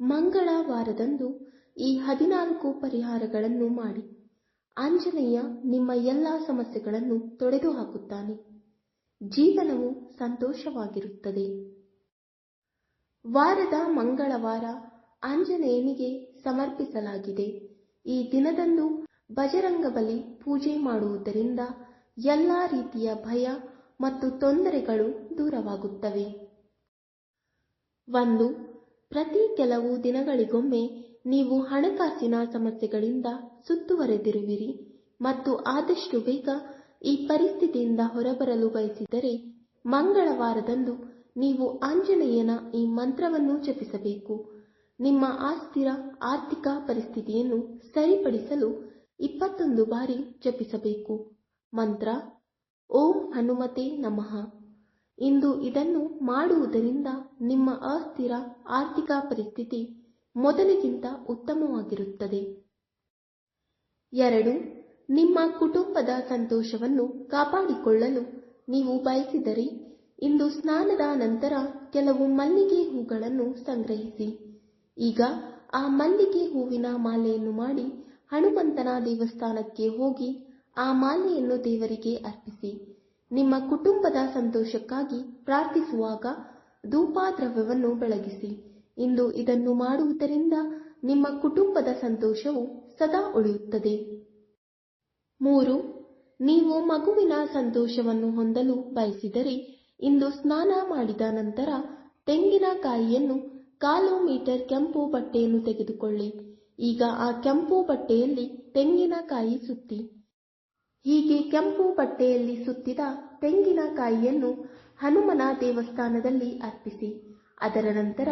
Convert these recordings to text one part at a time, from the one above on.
ಮಂಗಳವಾರದಂದು ಈ 14 ಪರಿಹಾರಗಳನ್ನು ಮಾಡಿ. ಆಂಜನೇಯ ನಿಮ್ಮ ಎಲ್ಲ ಸಮಸ್ಯೆಗಳನ್ನು ತೊಡೆದುಹಾಕುತ್ತಾನೆ. ಜೀವನವು ಸಂತೋಷವಾಗಿರುತ್ತದೆ. ವಾರದ ಮಂಗಳವಾರ ಆಂಜನೇಯನಿಗೆ ಸಮರ್ಪಿಸಲಾಗಿದೆ. ಈ ದಿನದಂದು ಬಜರಂಗಬಲಿ ಪೂಜೆ ಮಾಡುವುದರಿಂದ ಎಲ್ಲ ರೀತಿಯ ಭಯ ಮತ್ತು ತೊಂದರೆಗಳು ದೂರವಾಗುತ್ತವೆ. 1. ಪ್ರತಿ ಕೆಲವು ದಿನಗಳಿಗೊಮ್ಮೆ ನೀವು ಹಣಕಾಸಿನ ಸಮಸ್ಯೆಗಳಿಂದ ಸುತ್ತುವರೆದಿರುವಿರಿ ಮತ್ತು ಆದಷ್ಟು ಬೇಗ ಈ ಪರಿಸ್ಥಿತಿಯಿಂದ ಹೊರಬರಲು ಬಯಸಿದರೆ ಮಂಗಳವಾರದಂದು ನೀವು ಆಂಜನೇಯನ ಈ ಮಂತ್ರವನ್ನು ಜಪಿಸಬೇಕು. ನಿಮ್ಮ ಅಸ್ಥಿರ ಆರ್ಥಿಕ ಪರಿಸ್ಥಿತಿಯನ್ನು ಸರಿಪಡಿಸಲು 21 ಬಾರಿ ಜಪಿಸಬೇಕು. ಮಂತ್ರ: ಓಂ ಹನುಮತೆ ನಮಃ. ಇಂದು ಇದನ್ನು ಮಾಡುವುದರಿಂದ ನಿಮ್ಮ ಅಸ್ಥಿರ ಆರ್ಥಿಕ ಪರಿಸ್ಥಿತಿ ಮೊದಲಿಗಿಂತ ಉತ್ತಮವಾಗಿರುತ್ತದೆ. 2. ನಿಮ್ಮ ಕುಟುಂಬದ ಸಂತೋಷವನ್ನು ಕಾಪಾಡಿಕೊಳ್ಳಲು ನೀವು ಬಯಸಿದರೆ ಇಂದು ಸ್ನಾನದ ನಂತರ ಕೆಲವು ಮಲ್ಲಿಗೆ ಹೂಗಳನ್ನು ಸಂಗ್ರಹಿಸಿ. ಈಗ ಆ ಮಲ್ಲಿಗೆ ಹೂವಿನ ಮಾಲೆಯನ್ನು ಮಾಡಿ ಹನುಮಂತನ ದೇವಸ್ಥಾನಕ್ಕೆ ಹೋಗಿ ಆ ಮಾಲೆಯನ್ನು ದೇವರಿಗೆ ಅರ್ಪಿಸಿ. ನಿಮ್ಮ ಕುಟುಂಬದ ಸಂತೋಷಕ್ಕಾಗಿ ಪ್ರಾರ್ಥಿಸುವಾಗ ಧೂಪದ್ರವ್ಯವನ್ನು ಬೆಳಗಿಸಿ. ಇಂದು ಇದನ್ನು ಮಾಡುವುದರಿಂದ ನಿಮ್ಮ ಕುಟುಂಬದ ಸಂತೋಷವು ಸದಾ ಉಳಿಯುತ್ತದೆ. 3. ನೀವು ಮಗುವಿನ ಸಂತೋಷವನ್ನು ಹೊಂದಲು ಬಯಸಿದರೆ ಇಂದು ಸ್ನಾನ ಮಾಡಿದ ನಂತರ ತೆಂಗಿನಕಾಯಿಯನ್ನು 1/4 ಮೀಟರ್ ಕೆಂಪು ಬಟ್ಟೆಯನ್ನು ತೆಗೆದುಕೊಳ್ಳಿ. ಈಗ ಆ ಕೆಂಪು ಬಟ್ಟೆಯಲ್ಲಿ ತೆಂಗಿನಕಾಯಿ ಸುತ್ತಿ. ಹೀಗೆ ಕೆಂಪು ಬಟ್ಟೆಯಲ್ಲಿ ಸುತ್ತಿದ ತೆಂಗಿನಕಾಯಿಯನ್ನು ಹನುಮನ ದೇವಸ್ಥಾನದಲ್ಲಿ ಅರ್ಪಿಸಿ. ಅದರ ನಂತರ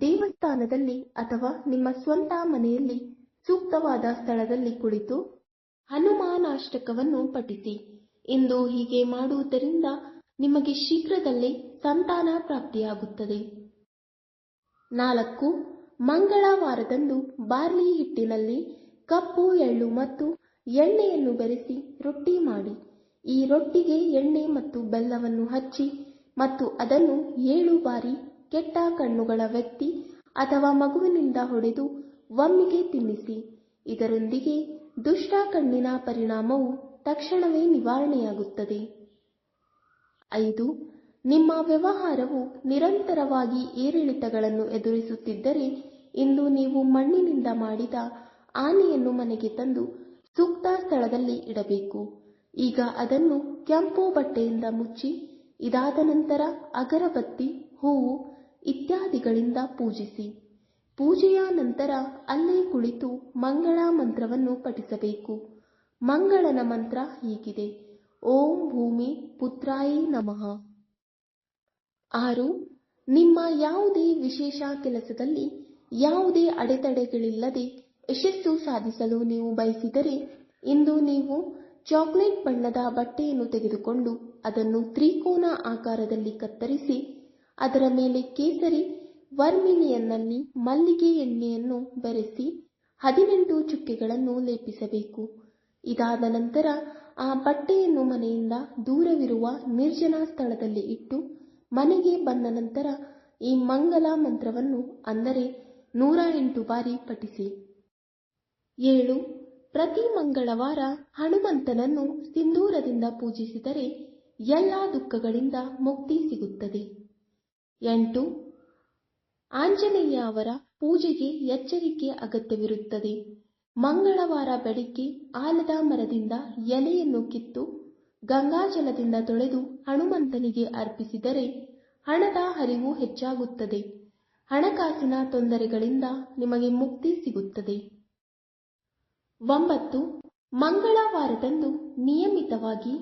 ದೇವಸ್ಥಾನದಲ್ಲಿ ಅಥವಾ ನಿಮ್ಮ ಸ್ವಂತ ಮನೆಯಲ್ಲಿ ಸೂಕ್ತವಾದ ಸ್ಥಳದಲ್ಲಿ ಕುಳಿತು ಹನುಮಾನಾಷ್ಟಕವನ್ನು ಪಠಿಸಿ. ಇಂದು ಹೀಗೆ ಮಾಡುವುದರಿಂದ ನಿಮಗೆ ಶೀಘ್ರದಲ್ಲೇ ಸಂತಾನ ಪ್ರಾಪ್ತಿಯಾಗುತ್ತದೆ. 4. ಮಂಗಳವಾರದಂದು ಬಾರ್ಲಿ ಹಿಟ್ಟಿನಲ್ಲಿ ಕಪ್ಪು ಎಳ್ಳು ಮತ್ತು ಎಣ್ಣೆಯನ್ನು ಬೆರೆಸಿ ರೊಟ್ಟಿ ಮಾಡಿ. ಈ ರೊಟ್ಟಿಗೆ ಎಣ್ಣೆ ಮತ್ತು ಬೆಲ್ಲವನ್ನು ಹಚ್ಚಿ ಮತ್ತು ಅದನ್ನು 7 ಬಾರಿ ಕೆಟ್ಟ ಕಣ್ಣುಗಳ ವ್ಯಕ್ತಿ ಅಥವಾ ಮಗುವಿನಿಂದ ಹೊಡೆದು ಒಮ್ಮೆಗೆ ತಿನ್ನಿಸಿ. ಇದರೊಂದಿಗೆ ದುಷ್ಟ ಕಣ್ಣಿನ ಪರಿಣಾಮವು ತಕ್ಷಣವೇ ನಿವಾರಣೆಯಾಗುತ್ತದೆ. 5. ನಿಮ್ಮ ವ್ಯವಹಾರವು ನಿರಂತರವಾಗಿ ಏರಿಳಿತಗಳನ್ನು ಎದುರಿಸುತ್ತಿದ್ದರೆ ಇಂದು ನೀವು ಮಣ್ಣಿನಿಂದ ಮಾಡಿದ ಆನೆಯನ್ನು ಮನೆಗೆ ತಂದು ಸೂಕ್ತ ಸ್ಥಳದಲ್ಲಿ ಇಡಬೇಕು. ಈಗ ಅದನ್ನು ಕೆಂಪು ಬಟ್ಟೆಯಿಂದ ಮುಚ್ಚಿ ಇದಾದ ನಂತರ ಅಗರಬತ್ತಿ, ಹೂವು ಇತ್ಯಾದಿಗಳಿಂದ ಪೂಜಿಸಿ. ಪೂಜೆಯ ನಂತರ ಅಲ್ಲೇ ಕುಳಿತು ಮಂಗಳ ಮಂತ್ರವನ್ನು ಪಠಿಸಬೇಕು. ಮಂಗಳನ ಮಂತ್ರ ಹೀಗಿದೆ: ಓಂ ಭೂಮಿ ಪುತ್ರಾಯೇ ನಮಃ. 6. ನಿಮ್ಮ ಯಾವುದೇ ವಿಶೇಷ ಕೆಲಸದಲ್ಲಿ ಯಾವುದೇ ಅಡೆತಡೆಗಳಿಲ್ಲದೆ ಯಶಸ್ಸು ಸಾಧಿಸಲು ನೀವು ಬಯಸಿದರೆ ಇಂದು ನೀವು ಚಾಕ್ಲೇಟ್ ಬಣ್ಣದ ಬಟ್ಟೆಯನ್ನು ತೆಗೆದುಕೊಂಡು ಅದನ್ನು ತ್ರಿಕೋನ ಆಕಾರದಲ್ಲಿ ಕತ್ತರಿಸಿ ಅದರ ಮೇಲೆ ಕೇಸರಿ ವರ್ಮಿಲಿಯನ್ನಲ್ಲಿ ಮಲ್ಲಿಗೆ ಎಣ್ಣೆಯನ್ನು ಬೆರೆಸಿ 18 ಚುಕ್ಕೆಗಳನ್ನು ಲೇಪಿಸಬೇಕು. ಇದಾದ ನಂತರ ಆ ಬಟ್ಟೆಯನ್ನು ಮನೆಯಿಂದ ದೂರವಿರುವ ನಿರ್ಜನ ಸ್ಥಳದಲ್ಲಿ ಇಟ್ಟು ಮನೆಗೆ ಬಂದ ನಂತರ ಈ ಮಂಗಲ ಮಂತ್ರವನ್ನು ಅಂದರೆ 108 ಬಾರಿ ಪಠಿಸಿ. 7. ಪ್ರತಿ ಮಂಗಳವಾರ ಹನುಮಂತನನ್ನು ಸಿಂಧೂರದಿಂದ ಪೂಜಿಸಿದರೆ ಎಲ್ಲ ದುಃಖಗಳಿಂದ ಮುಕ್ತಿ ಸಿಗುತ್ತದೆ. 8. ಆಂಜನೇಯ ಅವರ ಪೂಜೆಗೆ ಎಚ್ಚರಿಕೆ ಅಗತ್ಯವಿರುತ್ತದೆ. ಮಂಗಳವಾರ ಬೆಳಿಗ್ಗೆ ಆಲದ ಮರದಿಂದ ಎಲೆಯನ್ನು ಕಿತ್ತು ಗಂಗಾಜಲದಿಂದ ತೊಳೆದು ಹನುಮಂತನಿಗೆ ಅರ್ಪಿಸಿದರೆ ಹಣದ ಹರಿವು ಹೆಚ್ಚಾಗುತ್ತದೆ. ಹಣಕಾಸಿನ ತೊಂದರೆಗಳಿಂದ ನಿಮಗೆ ಮುಕ್ತಿ ಸಿಗುತ್ತದೆ. 9. ಮಂಗಳವಾರದಂದು ನಿಯಮಿತವಾಗಿ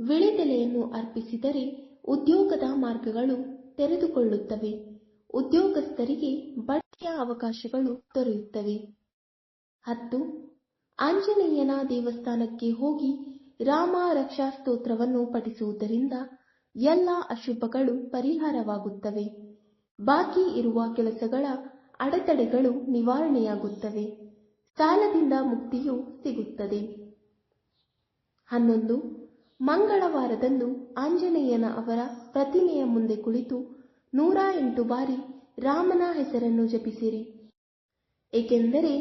ವಿಳೆದೆಲೆಯನ್ನು ಅರ್ಪಿಸಿದರೆ ಉದ್ಯೋಗದ ಮಾರ್ಗಗಳು ತೆರೆದುಕೊಳ್ಳುತ್ತವೆ. ಉದ್ಯೋಗಸ್ಥರಿಗೆ ಬಡ್ತಿಯ ಅವಕಾಶಗಳು ದೊರೆಯುತ್ತವೆ. 10. ಆಂಜನೇಯನ ದೇವಸ್ಥಾನಕ್ಕೆ ಹೋಗಿ ರಾಮ ರಕ್ಷಾ ಸ್ತೋತ್ರವನ್ನು ಪಠಿಸುವುದರಿಂದ ಎಲ್ಲ ಅಶುಭಗಳು ಪರಿಹಾರವಾಗುತ್ತವೆ. ಬಾಕಿ ಇರುವ ಕೆಲಸಗಳ ಅಡೆತಡೆಗಳು ನಿವಾರಣೆಯಾಗುತ್ತವೆ. ಸಾಲದಿಂದ ಮುಕ್ತಿಯೂ ಸಿಗುತ್ತದೆ. 11. ಮಂಗಳವಾರದಂದು ಆಂಜನೇಯನ ಅವರ ಪ್ರತಿಮೆಯ ಮುಂದೆ ಕುಳಿತು 108 ಬಾರಿ ರಾಮನ ಹೆಸರನ್ನು ಜಪಿಸಿರಿ. ಏಕೆಂದರೆ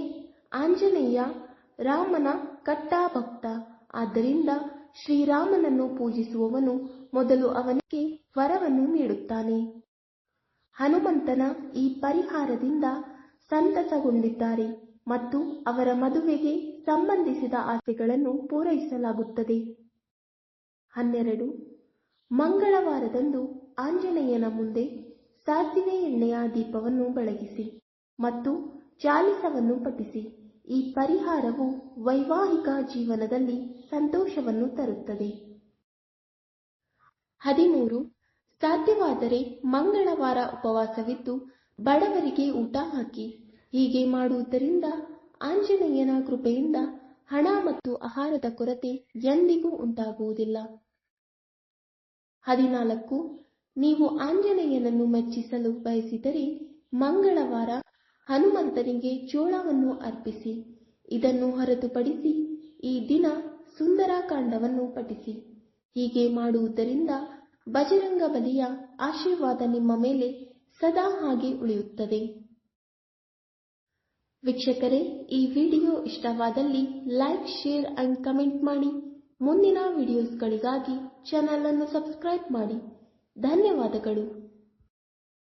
ಆಂಜನೇಯ ರಾಮನ ಕಟ್ಟಾ ಭಕ್ತ. ಆದ್ದರಿಂದ ಶ್ರೀರಾಮನನ್ನು ಪೂಜಿಸುವವನು ಮೊದಲು ಅವನಿಗೆ ವರವನ್ನು ನೀಡುತ್ತಾನೆ. ಹನುಮಂತನ ಈ ಪರಿಹಾರದಿಂದ ಸಂತಸಗೊಂಡಿದ್ದಾರೆ ಮತ್ತು ಅವರ ಮದುವೆಗೆ ಸಂಬಂಧಿಸಿದ ಆಸೆಗಳನ್ನು ಪೂರೈಸಲಾಗುತ್ತದೆ. 12. ಮಂಗಳವಾರದಂದು ಆಂಜನೇಯನ ಮುಂದೆ ಸಾಸಿವೆ ಎಣ್ಣೆಯ ದೀಪವನ್ನು ಬೆಳಗಿಸಿ ಮತ್ತು ಚಾಲಿಸವನ್ನು ಪಠಿಸಿ. ಈ ಪರಿಹಾರವು ವೈವಾಹಿಕ ಜೀವನದಲ್ಲಿ ಸಂತೋಷವನ್ನು ತರುತ್ತದೆ. 13. ಸಾಧ್ಯವಾದರೆ ಮಂಗಳವಾರ ಉಪವಾಸವಿದ್ದು ಬಡವರಿಗೆ ಊಟ ಹಾಕಿ. ಹೀಗೆ ಮಾಡುವುದರಿಂದ ಆಂಜನೇಯನ ಕೃಪೆಯಿಂದ ಹಣ ಮತ್ತು ಆಹಾರದ ಕೊರತೆ ಎಂದಿಗೂ ಉಂಟಾಗುವುದಿಲ್ಲ. 14. ನೀವು ಆಂಜನೇಯನನ್ನು ಮೆಚ್ಚಿಸಲು ಬಯಸಿದರೆ ಮಂಗಳವಾರ ಹನುಮಂತನಿಗೆ ಜೋಳವನ್ನು ಅರ್ಪಿಸಿ. ಇದನ್ನು ಹೊರತುಪಡಿಸಿ ಈ ದಿನ ಸುಂದರಕಾಂಡವನ್ನು ಪಠಿಸಿ. ಹೀಗೆ ಮಾಡುವುದರಿಂದ ಬಜರಂಗಬಲಿಯ ಆಶೀರ್ವಾದ ನಿಮ್ಮ ಮೇಲೆ ಸದಾ ಹಾಗೆ ಉಳಿಯುತ್ತದೆ. ವೀಕ್ಷಕರೇ, ಈ ವಿಡಿಯೋ ಇಷ್ಟವಾದಲ್ಲಿ ಲೈಕ್, ಶೇರ್ ಅಂಡ್ ಕಮೆಂಟ್ ಮಾಡಿ. ಮುಂದಿನ ವಿಡಿಯೋಸ್ಗಳಿಗಾಗಿ ಚಾನಲ್ ಅನ್ನು ಸಬ್ಸ್ಕ್ರೈಬ್ ಮಾಡಿ. ಧನ್ಯವಾದಗಳು.